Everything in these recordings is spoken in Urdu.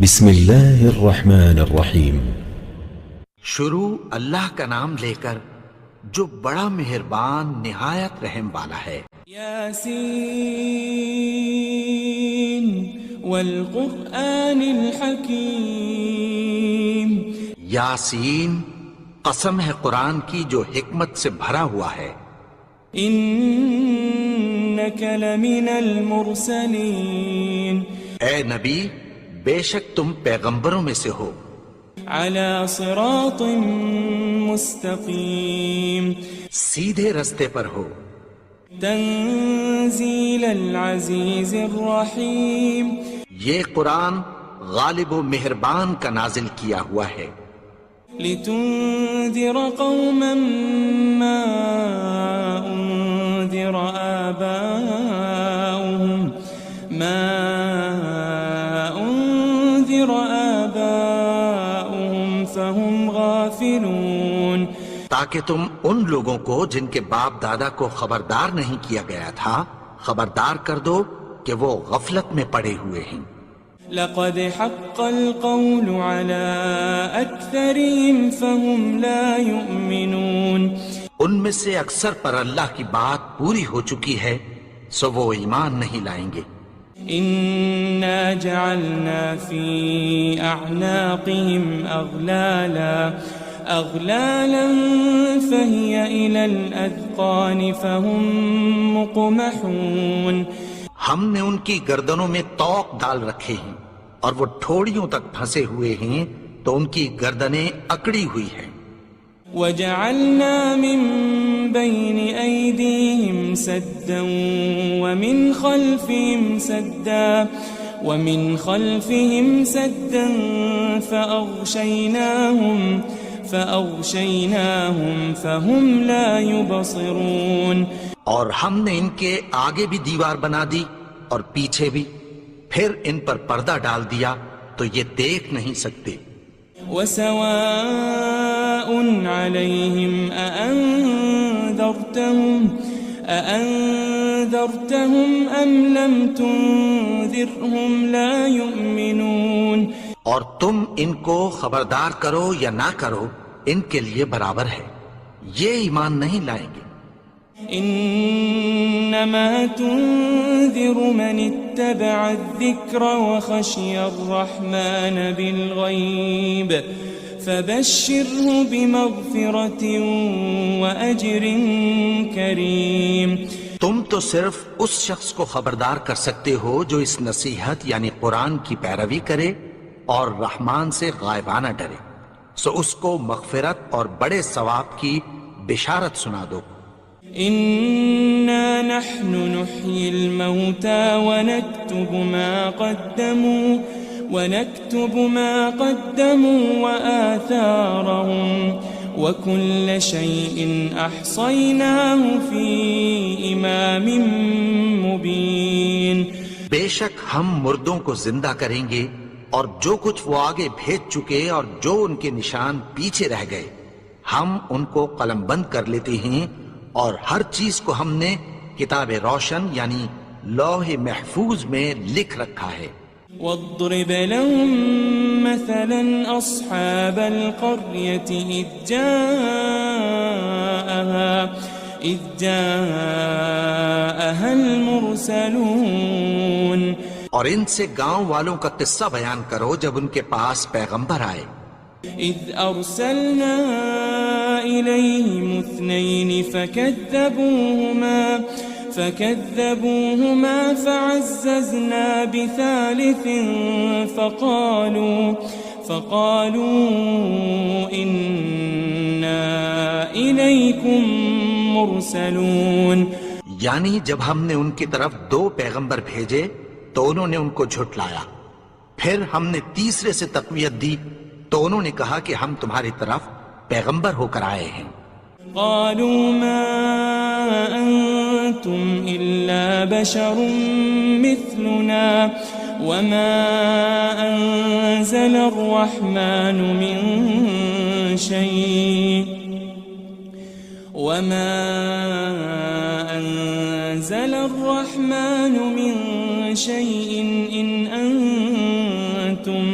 بسم اللہ الرحمن الرحیم۔ شروع اللہ کا نام لے کر جو بڑا مہربان نہایت رحم والا ہے۔ یاسین والقرآن الحکیم۔ یاسین، قسم ہے قرآن کی جو حکمت سے بھرا ہوا ہے۔ انک لمن المرسلین۔ اے نبی، بے شک تم پیغمبروں میں سے ہو۔ علی صراط مستقیم۔ سیدھے رستے پر ہو۔ تنزیل العزیز الرحیم۔ یہ قرآن غالب و مہربان کا نازل کیا ہوا ہے۔ لتنذر قوما ما انذر آباؤهم فهم غافلون۔ تاکہ تم ان لوگوں کو جن کے باپ دادا کو خبردار نہیں کیا گیا تھا خبردار کر دو کہ وہ غفلت میں پڑے ہوئے ہیں۔ لقد حق القول على اکثرهم فهم لا يؤمنون۔ ان میں سے اکثر پر اللہ کی بات پوری ہو چکی ہے سو وہ ایمان نہیں لائیں گے۔ انا جعلنا في اعناقهم اغلالا فهي الى الاذقان فهم مقمحون۔ ہم نے ان کی گردنوں میں طوق ڈال رکھے ہیں اور وہ ٹھوڑیوں تک پھنسے ہوئے ہیں تو ان کی گردنیں اکڑی ہوئی ہیں۔ وجعلنا من بين أيديهم سدا ومن خلفهم سدا فأغشيناهم فهم لا يبصرون۔ اور ہم نے ان کے آگے بھی دیوار بنا دی اور پیچھے بھی، پھر ان پر پردہ ڈال دیا تو یہ دیکھ نہیں سکتے۔ وسواء عليهم أأنذرتهم أم لم تنذرهم لا يؤمنون۔ اور تم ان کو خبردار کرو یا نہ کرو ان کے لیے برابر ہے، یہ ایمان نہیں لائیں گے۔ انما تنذر من اتبع الذکر وخشی الرحمن بالغیب فبشره بمغفرة واجر کریم۔ تم تو صرف اس شخص کو خبردار کر سکتے ہو جو اس نصیحت یعنی قرآن کی پیروی کرے اور رحمان سے غائبانہ ڈرے، سو اس کو مغفرت اور بڑے ثواب کی بشارت سنا دو۔ إنا نحن نحيي الموتى ونكتب ما قدموا وآثارهم وكل شيء أحصيناه في إمام مبين۔ بے شک ہم مردوں کو زندہ کریں گے اور جو کچھ وہ آگے بھیج چکے اور جو ان کے نشان پیچھے رہ گئے ہم ان کو قلم بند کر لیتے ہیں، اور ہر چیز کو ہم نے کتاب روشن یعنی لوح محفوظ میں لکھ رکھا ہے۔ واضرب لهم مثلا أصحاب القرية إذ جاءها المرسلون۔ اور ان سے گاؤں والوں کا قصہ بیان کرو جب ان کے پاس پیغمبر آئے۔ إذ أرسلنا إليهم اثنين فكذبوهما فعززنا بثالث فقالوا إنا إليكم مرسلون۔ یعنی جب ہم نے ان کی طرف دو پیغمبر بھیجے تو انہوں نے ان کو جھٹلایا، پھر ہم نے تیسرے سے تقویت دی تو انہوں نے کہا کہ ہم تمہاری طرف پیغمبر ہو کر آئے ہیں۔ قالوا ما أنتم إلا بشر مثلنا وما أنزل الرحمن من شيء إن أنتم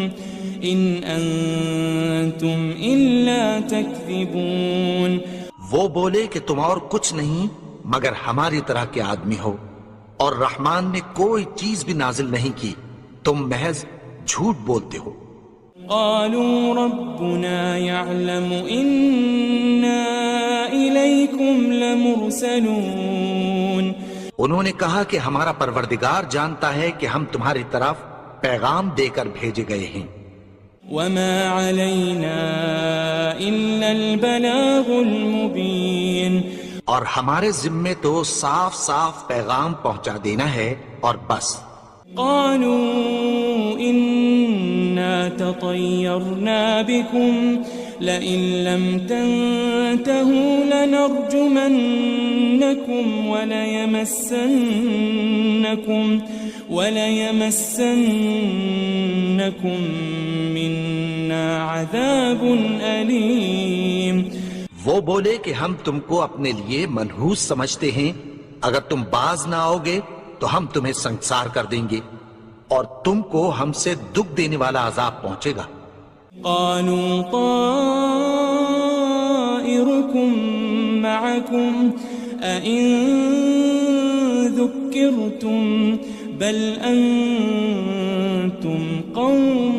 إن أنتم إلا تكذبون. وہ بولے کہ تم اور کچھ نہیں مگر ہماری طرح کے آدمی ہو، اور رحمان نے کوئی چیز بھی نازل نہیں کی، تم محض جھوٹ بولتے ہو. قالوا ربنا يعلم إنا إليكم لمرسلون. انہوں نے کہا کہ ہمارا پروردگار جانتا ہے کہ ہم تمہاری طرف پیغام دے کر بھیجے گئے ہیں. وما علينا إلا البلاغ المبين. اور ہمارے ذمے تو صاف صاف پیغام پہنچا دینا ہے اور بس. قالوا إنا تطيرنا بكم لئن لم تنتهوا لنرجمنكم وليمسنكم منا عذاب أليم. وہ بولے کہ ہم تم کو اپنے لیے منحوس سمجھتے ہیں، اگر تم باز نہ آؤ گے تو ہم تمہیں سنسار کر دیں گے اور تم کو ہم سے دکھ دینے والا عذاب پہنچے گا. قالوا طائركم معكم أئن ذكرتم بل أنتم قوم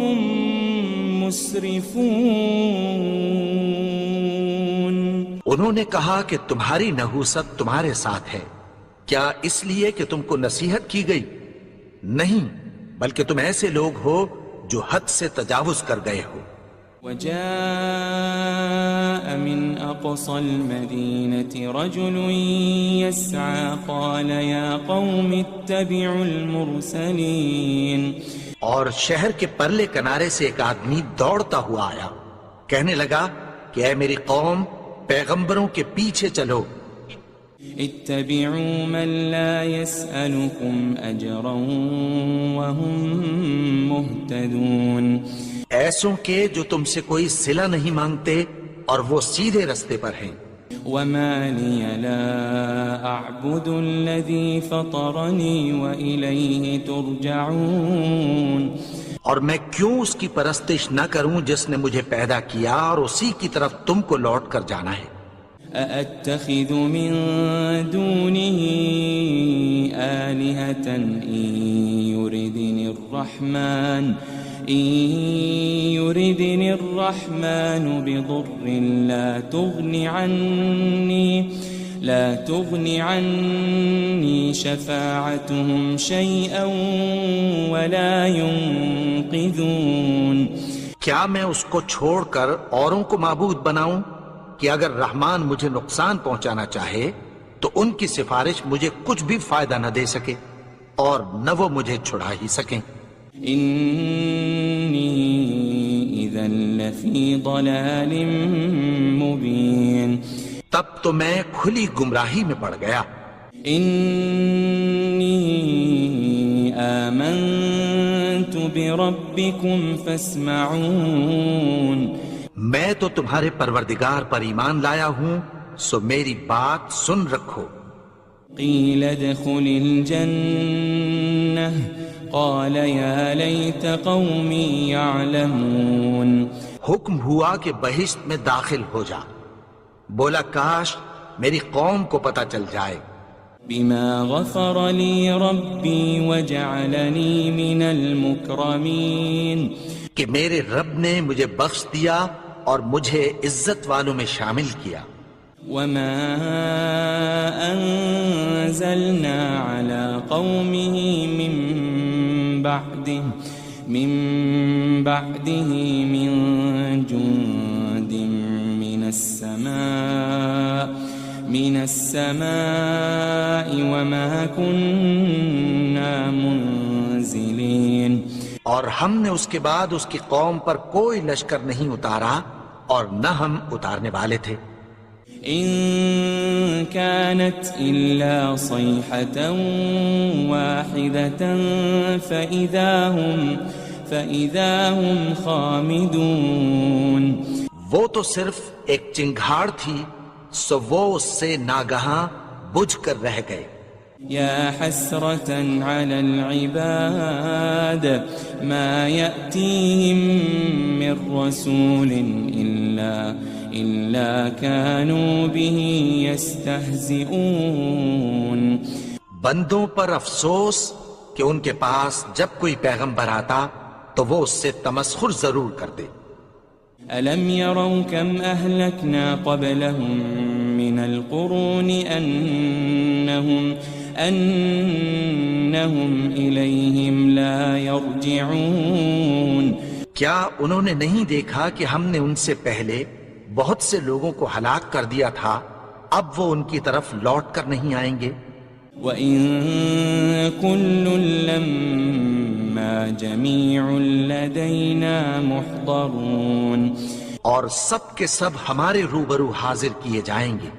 مسرفون. انہوں نے کہا کہ تمہاری نحوست تمہارے ساتھ ہے، کیا اس لیے کہ تم کو نصیحت کی گئی؟ نہیں، بلکہ تم ایسے لوگ ہو جو حد سے تجاوز کر گئے ہو. وجاء من أقصى المدينة رجل يسعى قال يا قوم اتبعوا المرسلين. اور شہر کے پرلے کنارے سے ایک آدمی دوڑتا ہوا آیا، کہنے لگا کہ اے میری قوم، پیغمبروں کے پیچھے چلو. اتبعوا من لا يسألكم أجرا وهم مهتدون. ایسوں کے جو تم سے کوئی صلہ نہیں مانگتے اور وہ سیدھے رستے پر ہیں. وما لي لا أعبد الذي فطرني وإليه ترجعون. اور میں کیوں اس کی پرستش نہ کروں جس نے مجھے پیدا کیا اور اسی کی طرف تم کو لوٹ کر جانا ہے. أأتخذ من دونه آلهة إن يردني الرحمن بضر لا تغني عني شفاعتهم شيئا ولا ينقذون. کیا میں اس کو چھوڑ کر اوروں کو معبود بناؤں کہ اگر رحمان مجھے نقصان پہنچانا چاہے تو ان کی سفارش مجھے کچھ بھی فائدہ نہ دے سکے اور نہ وہ مجھے چھڑا ہی سکیں. إني إذا لفي ضلال مبين. تب تو میں کھلی گمراہی میں پڑ گیا. إني آمنت بربكم فاسمعون. میں تو تمہارے پروردگار پر ایمان لایا ہوں، سو میری بات سن رکھو. قيل ادخل الجنة قال يا ليت قومي يعلمون. حکم ہوا کہ بہشت میں داخل ہو جا. بولا کاش میری قوم کو پتہ چل جائے. بما غفر لي ربي وجعلني من المكرمين. کہ میرے رب نے مجھے بخش دیا اور مجھے عزت والوں میں شامل کیا. وما أنزلنا على قومه من بعده من جند من السماء وما كنا منزلين. اور ہم نے اس کے بعد اس کی قوم پر کوئی لشکر نہیں اتارا اور نہ ہم اتارنے والے تھے. إن كانت إلا صيحة واحدة فإذا هم خامدون. وہ تو صرف ایک چنگھاڑ تھی، سو وہ اس سے ناگہاں بجھ کر رہ گئے. يا حسرة على العباد ما يأتيهم من رسول إلا كانوا به يستهزئون. بندوں پر افسوس کہ ان کے پاس جب کوئی پیغمبر آتا تو وہ اس سے تمسخر ضرور کرتے. ألم يروا كم أهلكنا قبلهم من القرون أنهم إليهم لا يرجعون. کیا انہوں نے نہیں دیکھا کہ ہم نے ان سے پہلے بہت سے لوگوں کو ہلاک کر دیا تھا، اب وہ ان کی طرف لوٹ کر نہیں آئیں گے. وَإِن كُلٌّ لَمَّا جَمِيعٌ لَدَيْنَا مُحْضَرُونَ. اور سب کے سب ہمارے روبرو حاضر کیے جائیں گے.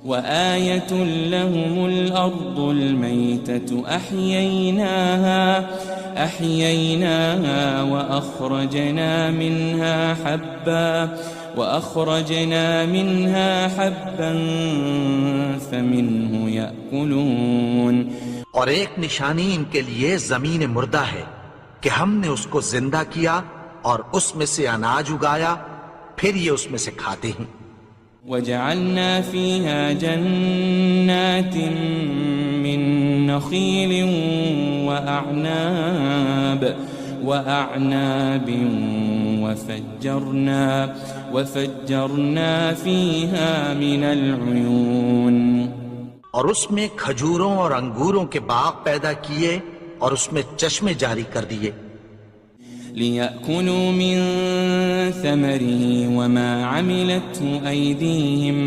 وآية لهم الأرض الميتة أحييناها وأخرجنا منها حبا فمنه يأكلون. اور ایک نشانی ان کے لیے زمین مردہ ہے کہ ہم نے اس کو زندہ کیا اور اس میں سے اناج اگایا، پھر یہ اس میں سے کھاتے ہیں. وجعلنا فيها جنات من نخيل وأعناب وفجرنا فيها من العيون. اور اس میں کھجوروں اور انگوروں کے باغ پیدا کیے اور اس میں چشمے جاری کر دیے. لِيَأْكُلُوا مِن ثَمَرِهِ وَمَا عَمِلَتْهُ أَيْدِيهِمْ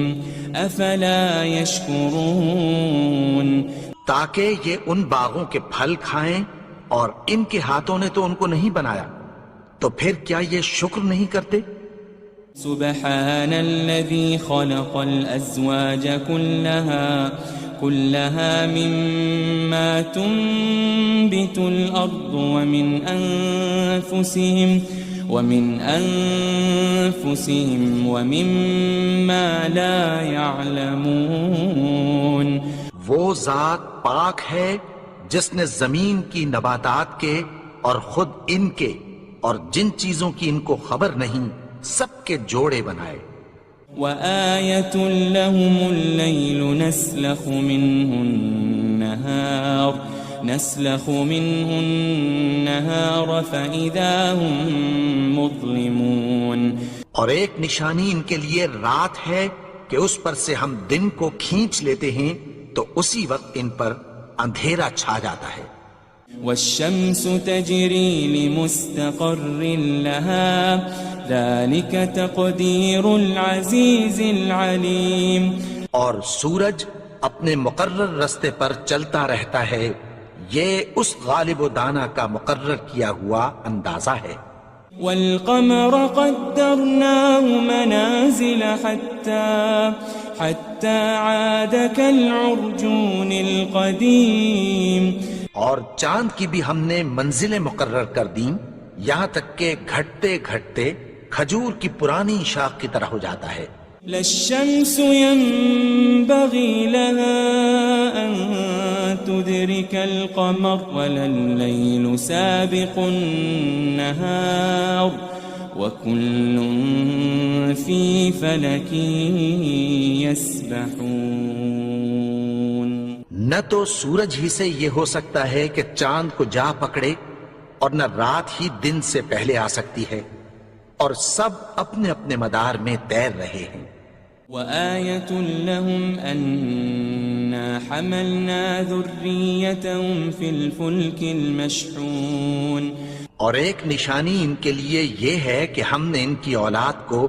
أَفَلَا يَشْكُرُونَ. تاکہ یہ ان باغوں کے پھل کھائیں اور ان کے ہاتھوں نے تو ان کو نہیں بنایا، تو پھر کیا یہ شکر نہیں کرتے؟ سبحان الذي خلق الأزواج كلها مما تنبت الأرض ومن أنفسهم ومما لا يعلمون. وہ ذات پاک ہے جس نے زمین کی نباتات کے اور خود ان کے اور جن چیزوں کی ان کو خبر نہیں سب کے جوڑے بنائے. وآية لهم الليل نسلخ منه النهار فإذا هم مظلمون. اور ایک نشانی ان کے لیے رات ہے کہ اس پر سے ہم دن کو کھینچ لیتے ہیں تو اسی وقت ان پر اندھیرا چھا جاتا ہے. والشمس تجري لمستقر لها ذلك تقدير العزيز العليم. اور سورج اپنے مقرر رستے پر چلتا رہتا ہے، یہ اس غالب و دانا کا مقرر کیا ہوا اندازہ ہے. والقمر قدرناه منازل حتى عاد كالعرجون القديم. اور چاند کی بھی ہم نے منزلیں مقرر کر دیں یہاں تک کہ گھٹتے گھٹتے کھجور کی پرانی شاخ کی طرح ہو جاتا ہے. لا الشمس ينبغي لها أن تدرك القمر ولا الليل سابق النهار وكل في فلك يسبحون. نہ تو سورج ہی سے یہ ہو سکتا ہے کہ چاند کو جا پکڑے اور نہ رات ہی دن سے پہلے آ سکتی ہے، اور سب اپنے اپنے مدار میں تیر رہے ہیں. وآية لهم أنا حملنا ذريتهم في الفلك المشحون. اور ایک نشانی ان کے لیے یہ ہے کہ ہم نے ان کی اولاد کو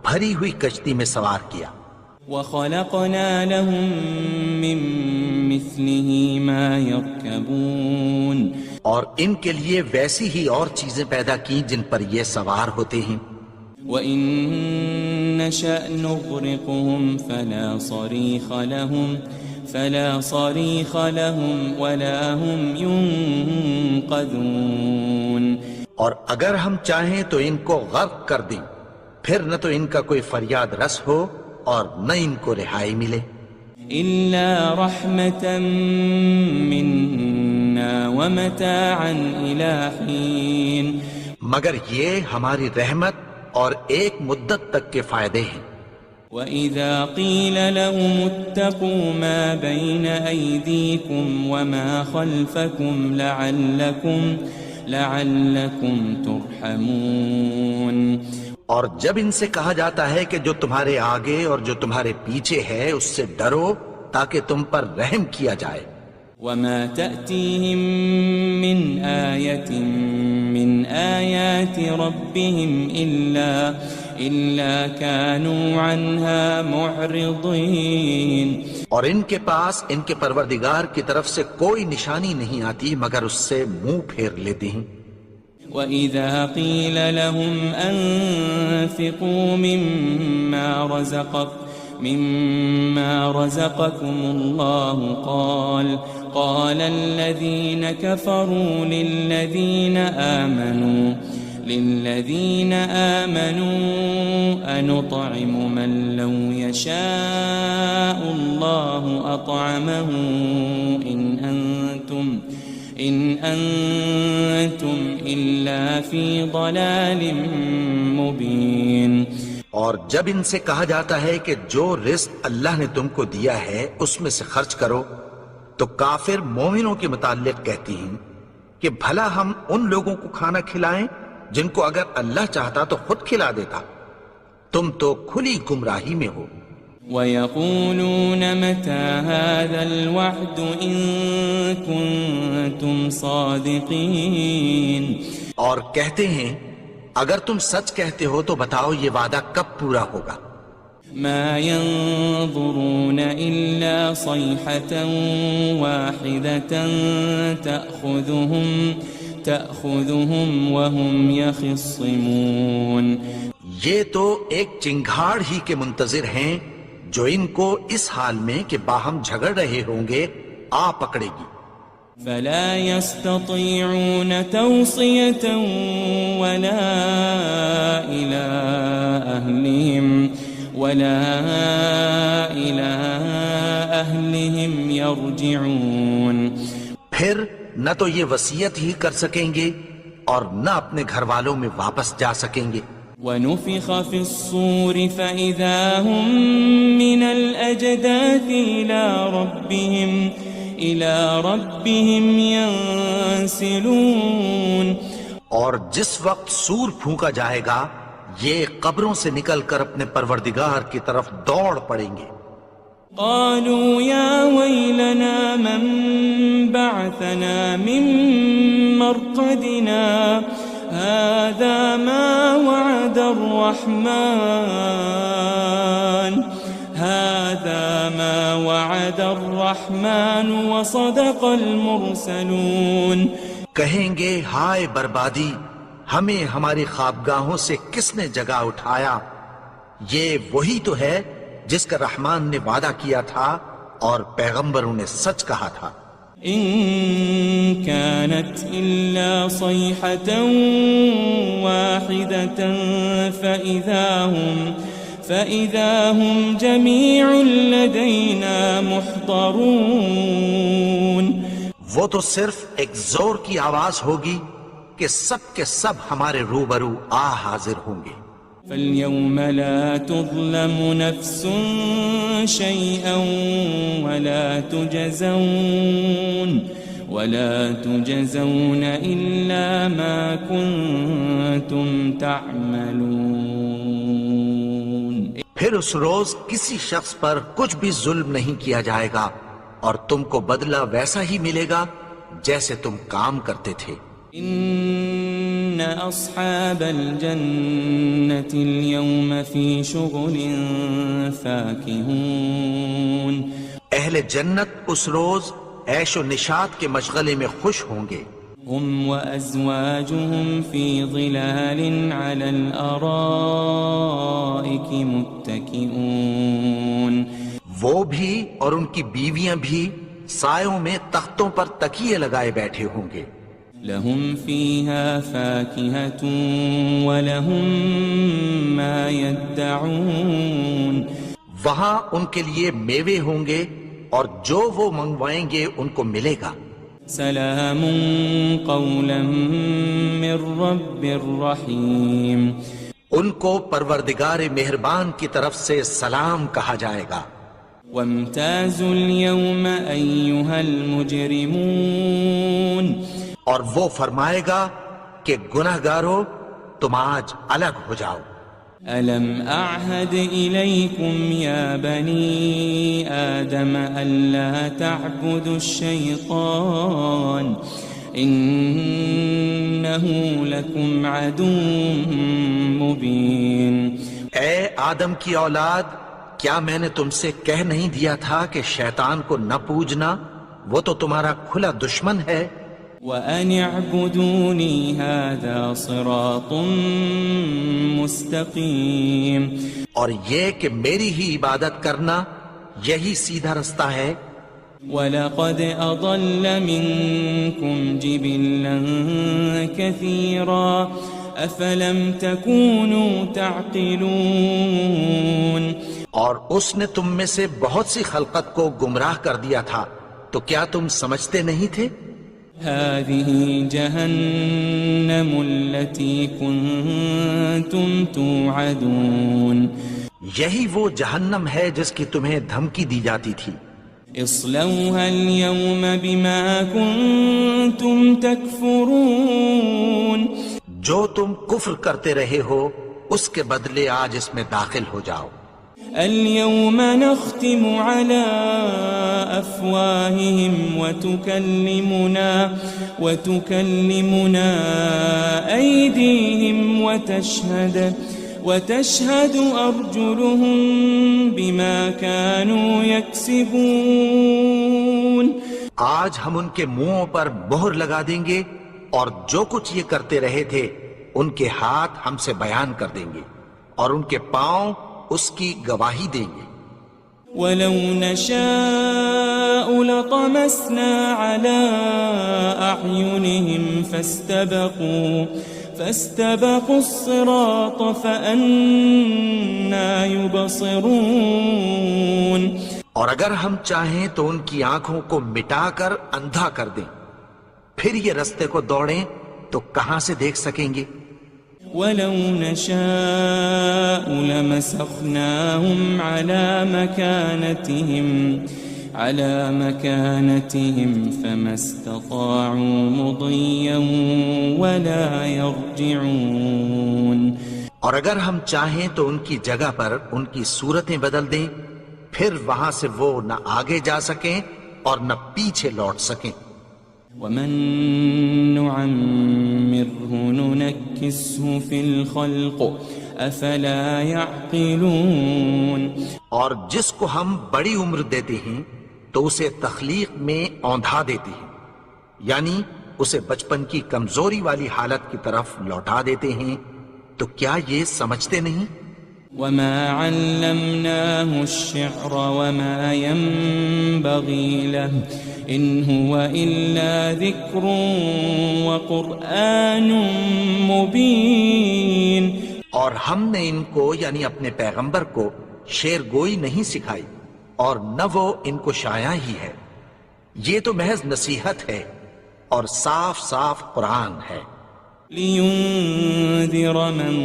بھری ہوئی کشتی میں سوار کیا. وخلقنا لهم من مثله ما يركبون. اور ان کے لیے ویسی ہی اور چیزیں پیدا کی جن پر یہ سوار ہوتے ہیں. وَإِن نَّشَأْ نُغْرِقْهُمْ فَلَا صَرِيخَ لَهُمْ وَلَا هُمْ يُنقَذُونَ. اور اگر ہم چاہیں تو ان کو غرق کر دیں، پھر نہ تو ان کا کوئی فریاد رس ہو اور نہ ان کو رہائی ملے. إلا رحمة منا ومتاعا إلى حين مگر یہ ہماری رحمت اور ایک مدت تک کے فائدے ہیں. وَإِذَا قِيلَ لَهُمُ اتَّقُوا مَا بَيْنَ أَيْدِيكُمْ وَمَا خَلْفَكُمْ لَعَلَّكُمْ تُرْحَمُونَ. اور جب ان سے کہا جاتا ہے کہ جو تمہارے آگے اور جو تمہارے پیچھے ہے اس سے ڈرو تاکہ تم پر رحم کیا جائے. وَمَا تَأْتِيهِم مِّنْ آيَةٍ مِّنْ آيَاتِ رَبِّهِمْ إِلَّا كَانُوا عَنْهَا مُعْرِضِينَ. اور ان کے پاس ان کے پروردگار کی طرف سے کوئی نشانی نہیں آتی مگر اس سے منہ پھیر لیتے ہیں. وَإِذَا قِيلَ لَهُمْ أَنفِقُوا مِمَّا رَزَقَكُمُ اللَّهُ قَالَ الَّذِينَ كَفَرُوا لِلَّذِينَ آمَنُوا أَنُطْعِمُ مَن لَّوْ يَشَاءُ اللَّهُ أَطْعَمَهُ إِنْ أَنْتُمْ إِلَّا فِي ضَلَالٍ مُبِينٍ. اور جب ان سے کہا جاتا ہے کہ جو رزق اللہ نے تم کو دیا ہے اس میں سے خرچ کرو تو کافر مومنوں کے متعلق کہتی ہیں کہ بھلا ہم ان لوگوں کو کھانا کھلائیں جن کو اگر اللہ چاہتا تو خود کھلا دیتا. تم تو کھلی گمراہی میں ہو. وَيَقُولُونَ مَتَى هَذَا الْوَعْدُ إِن كُنتُمْ صَادِقِينَ. اور کہتے ہیں اگر تم سچ کہتے ہو تو بتاؤ یہ وعدہ کب پورا ہوگا. مَا يَنظُرُونَ إِلَّا صَيْحَةً وَاحِدَةً تَأْخُذُهُمْ وَهُمْ يَخِصِّمُونَ. یہ تو ایک چنگھاڑ ہی کے منتظر ہیں جو ان کو اس حال میں کہ باہم جھگڑ رہے ہوں گے آ پکڑے گی. فَلَا يَسْتَطِيعُونَ تَوْصِيَةً وَلَا إِلَىٰ أَهْلِهِمْ يَرْجِعُونَ. پھر نہ تو یہ وصیت ہی کر سکیں گے اور نہ اپنے گھر والوں میں واپس جا سکیں گے. وَنُفِخَ فِي الصُّورِ فَإِذَا هُم مِّنَ الْأَجْدَاثِ إِلَىٰ رَبِّهِمْ يَنسِلُونَ. اور جس وقت سور پھونکا جائے گا یہ قبروں سے نکل کر اپنے پروردگار کی طرف دوڑ پڑیں گے. قالوا يا ويلنا من بعثنا من مرقدنا هذا ما وعد الرحمن وصدق المرسلون. کہیں گے ہائے بربادی، ہمیں ہماری خوابگاہوں سے کس نے جگا اٹھایا. یہ وہی تو ہے جس کا رحمان نے وعدہ کیا تھا اور پیغمبروں نے سچ کہا تھا. إن كانت إلا صيحة واحدة فإذا هم جميع لدينا محضرون. وہ تو صرف ایک زور کی آواز ہوگی کہ سب کے سب ہمارے روبرو آ حاضر ہوں گے. فَالْيَوْمَ لَا تُظْلَمُ نَفْسٌ شَيْئًا وَلَا تُجَزَوْنَ إِلَّا مَا كُنتُمْ تَعْمَلُونَ. پھر اس روز کسی شخص پر کچھ بھی ظلم نہیں کیا جائے گا اور تم کو بدلہ ویسا ہی ملے گا جیسے تم کام کرتے تھے. إن أصحاب الجنة اليوم في شغل فاكهون. اہل جنت اس روز عیش و نشاط کے مشغلے میں خوش ہوں گے. هم وأزواجهم في ظلال على الأرائك متكئون. وہ بھی اور ان کی بیویاں بھی سایوں میں تختوں پر تکیے لگائے بیٹھے ہوں گے. لهم فيها فاكهة ولهم ما يدعون. وہاں ان کے لیے میوے ہوں گے اور جو وہ منگوائیں گے ان کو ملے گا. سلام قولا من رب الرحیم. ان کو پروردگار مہربان کی طرف سے سلام کہا جائے گا. وامتازوا اليوم أيها المجرمون. اور وہ فرمائے گا کہ گنہگارو تم آج الگ ہو جاؤ. ألم أعهد إليكم يا بني آدم ألا تعبدوا الشيطان إنه لكم عدو مبين. اے آدم کی اولاد، کیا میں نے تم سے کہہ نہیں دیا تھا کہ شیطان کو نہ پوجنا، وہ تو تمہارا کھلا دشمن ہے. وَأَنِ اعْبُدُونِي هَذَا صِرَاطٌ مُسْتَقِيمٌ. اور یہ کہ میری ہی عبادت کرنا یہی سیدھا رستہ ہے. وَلَقَدْ أَضَلَّ مِنْكُمْ جِبِلًّا كَثِيرًا أَفَلَمْ تَكُونُوا تَعْقِلُونَ. اور اس نے تم میں سے بہت سی خلقت کو گمراہ کر دیا تھا، تو کیا تم سمجھتے نہیں تھے؟ هذه جهنم التي كنتم توعدون. یہی وہ جہنم ہے جس کی تمہیں دھمکی دی جاتی تھی. اصلوها اليوم بما كنتم تكفرون. جو تم کفر کرتے رہے ہو اس کے بدلے آج اس میں داخل ہو جاؤ. اليوم نختم على أفواههم وتكلمنا أيديهم وتشهد أرجلهم بما كانوا يكسبون. آج ہم ان کے منہوں پر مہر لگا دیں گے اور جو کچھ یہ کرتے رہے تھے ان کے ہاتھ ہم سے بیان کر دیں گے اور ان کے پاؤں اس کی گواہی دیں گے. وَلَوْ نَشَاءُ لَطَمَسْنَا عَلَىٰ أَعْيُنِهِمْ فَاسْتَبَقُوا الصِّرَاطَ فَأَنَّىٰ يُبْصِرُونَ. اور اگر ہم چاہیں تو ان کی آنکھوں کو مٹا کر اندھا کر دیں، پھر یہ رستے کو دوڑیں تو کہاں سے دیکھ سکیں گے. وَلَوْ نَشَاءُ لَمَسَخْنَاهُمْ عَلَى مَكَانَتِهِمْ فَمَا اسْتَطَاعُوا مُضِيًّا وَلَا يَرْجِعُونَ. اور اگر ہم چاہیں تو ان کی جگہ پر ان کی صورتیں بدل دیں، پھر وہاں سے وہ نہ آگے جا سکیں اور نہ پیچھے لوٹ سکیں. وَمَن نُعَمِّرْهُ نُنَكِّسْهُ فِي الْخَلْقِ أَفَلَا يَعْقِلُونَ. اور جس کو ہم بڑی عمر دیتے ہیں تو اسے تخلیق میں اوندھا دیتے ہیں، یعنی اسے بچپن کی کمزوری والی حالت کی طرف لوٹا دیتے ہیں. تو کیا یہ سمجھتے نہیں؟ وَمَا عَلَّمْنَاهُ الشِّعْرَ وَمَا يَنبَغِي لَهُ إِنْ هُوَ إِلَّا ذِكْرٌ وَقُرْآنٌ مُبِينٌ. اور ہم نے ان کو یعنی اپنے پیغمبر کو شعر گوئی نہیں سکھائی اور نہ وہ ان کو شایع ہی ہے، یہ تو محض نصیحت ہے اور صاف صاف قرآن ہے. لِيُنذِرَ مَن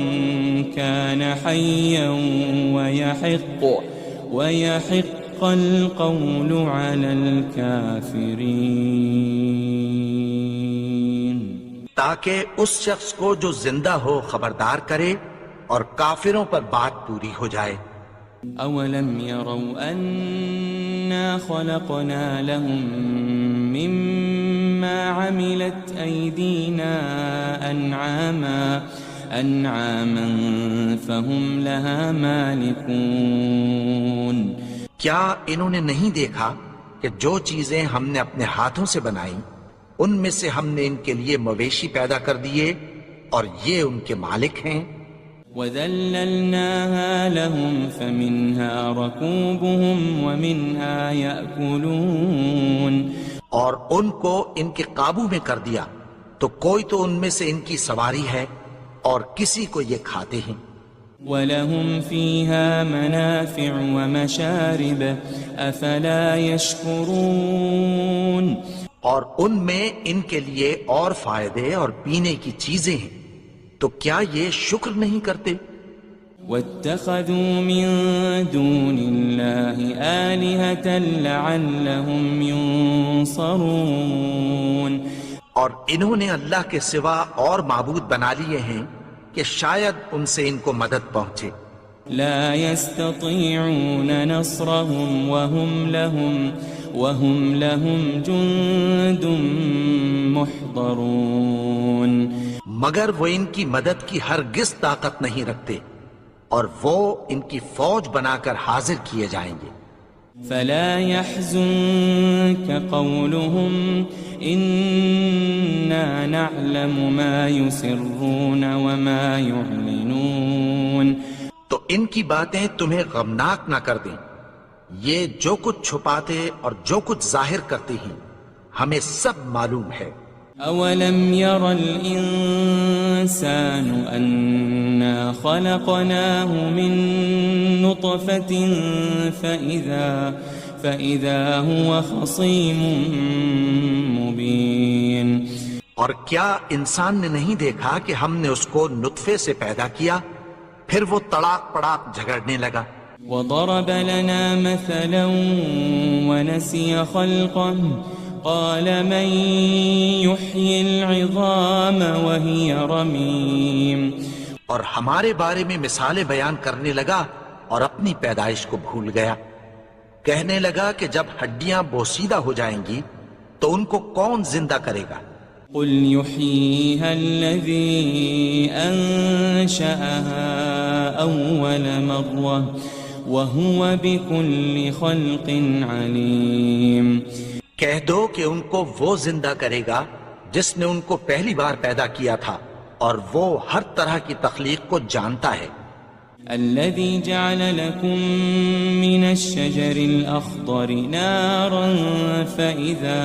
كَانَ حَيًّا وَيَحِقَّ الْقَوْلُ عَلَى الْكَافِرِينَ. تاکہ اس شخص کو جو زندہ ہو خبردار کرے اور کافروں پر بات پوری ہو جائے. أَوَلَمْ يَرَوْا أَنَّا خَلَقْنَا لَهُم مِّمَّا عَمِلَتْ أَيْدِينَا أَنْعَامًا فَهُمْ لَهَا مَالِكُونَ. کیا انہوں نے نہیں دیکھا کہ جو چیزیں ہم نے اپنے ہاتھوں سے بنائیں ان میں سے ہم نے ان کے لیے مویشی پیدا کر دیے اور یہ ان کے مالک ہیں. وَذَلَّلْنَاهَا لَهُمْ فَمِنْهَا رَكُوبُهُمْ وَمِنْهَا يَأْكُلُونَ. اور ان کو ان کے قابو میں کر دیا تو کوئی تو ان میں سے ان کی سواری ہے اور کسی کو یہ کھاتے ہیں. وَلَهُمْ فِيهَا مَنَافِعُ وَمَشَارِبُ أَفَلَا يَشْكُرُونَ اور ان میں ان کے لیے اور فائدے اور پینے کی چیزیں ہیں، تو کیا یہ شکر نہیں کرتے؟ وَاتَّخَذُوا مِن دُونِ اللَّهِ آلِهَةً لَعَلَّهُمْ يُنصَرُونَ اور انہوں نے اللہ کے سوا اور معبود بنا لیے ہیں کہ شاید ان سے ان کو مدد پہنچے۔ لا يستطيعون نصرهم وهم لهم جند محضرون مگر وہ ان کی مدد کی ہرگز طاقت نہیں رکھتے، اور وہ ان کی فوج بنا کر حاضر کیے جائیں گے۔ فلا يحزنك قولهم إنا نعلم ما يسرون وما يعلنون تو ان کی باتیں تمہیں غمناک نہ کر دیں، یہ جو کچھ چھپاتے اور جو کچھ ظاہر کرتے ہیں ہمیں سب معلوم ہے۔ أولم ير الإنسان أنا خلقناه من نطفة فإذا هو خصيم مبين اور کیا انسان نے نہیں دیکھا کہ ہم نے اس کو نطفے سے پیدا کیا، پھر وہ تڑاک پڑاک جھگڑنے لگا۔ وضرب لنا مثلا ونسي خلقه قال من يحيي العظام وهي رميم اور ہمارے بارے میں مثالیں بیان کرنے لگا اور اپنی پیدائش کو بھول گیا، کہنے لگا کہ جب ہڈیاں بوسیدہ ہو جائیں گی تو ان کو کون زندہ کرے گا؟ قل يحييها الذي أنشأها أول مرة وهو بكل خلق عليم کہہ دو کہ ان کو وہ زندہ کرے گا جس نے ان کو پہلی بار پیدا کیا تھا، اور وہ ہر طرح کی تخلیق کو جانتا ہے۔ الذي جعل لكم من الشجر الأخضر نارا فإذا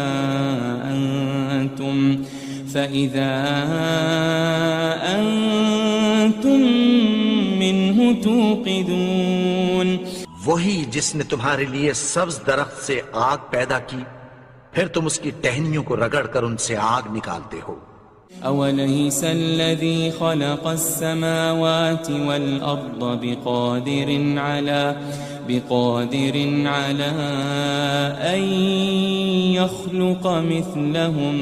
أنتم منه توقدون وہی جس نے تمہارے لیے سبز درخت سے آگ پیدا کی، پھر تم اس کی ٹہنیوں کو رگڑ کر ان سے آگ نکالتے ہو۔ أوليس الذي خلق السماوات والأرض بقادر على أن يخلق مثلهم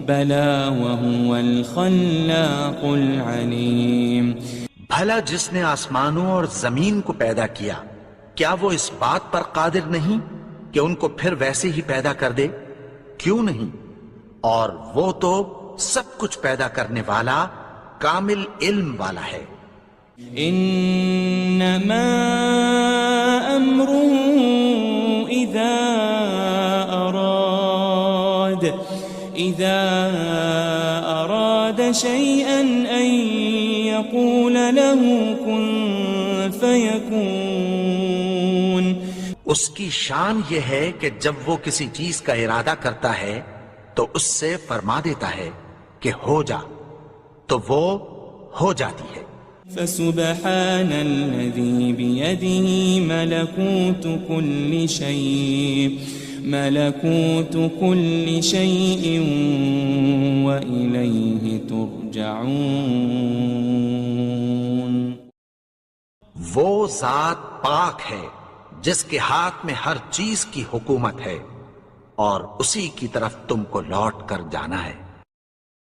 بلى وهو الخلاق العليم بھلا جس نے آسمانوں اور زمین کو پیدا کیا، کیا وہ اس بات پر قادر نہیں کہ ان کو پھر ویسے ہی پیدا کر دے؟ کیوں نہیں؟ اور وہ تو سب کچھ پیدا کرنے والا، کامل علم والا ہے۔ انما امره اذا اراد شيئا ان يقول له كن فيكون اس کی شان یہ ہے کہ جب وہ کسی چیز کا ارادہ کرتا ہے تو اس سے فرما دیتا ہے کہ ہو جا، تو وہ ہو جاتی ہے۔ فسبحان الذي بيده ملكوت كل شيء وإليه ترجعون وہ ذات پاک ہے جس کے ہاتھ میں ہر چیز کی حکومت ہے، اور اسی کی طرف تم کو لوٹ کر جانا ہے۔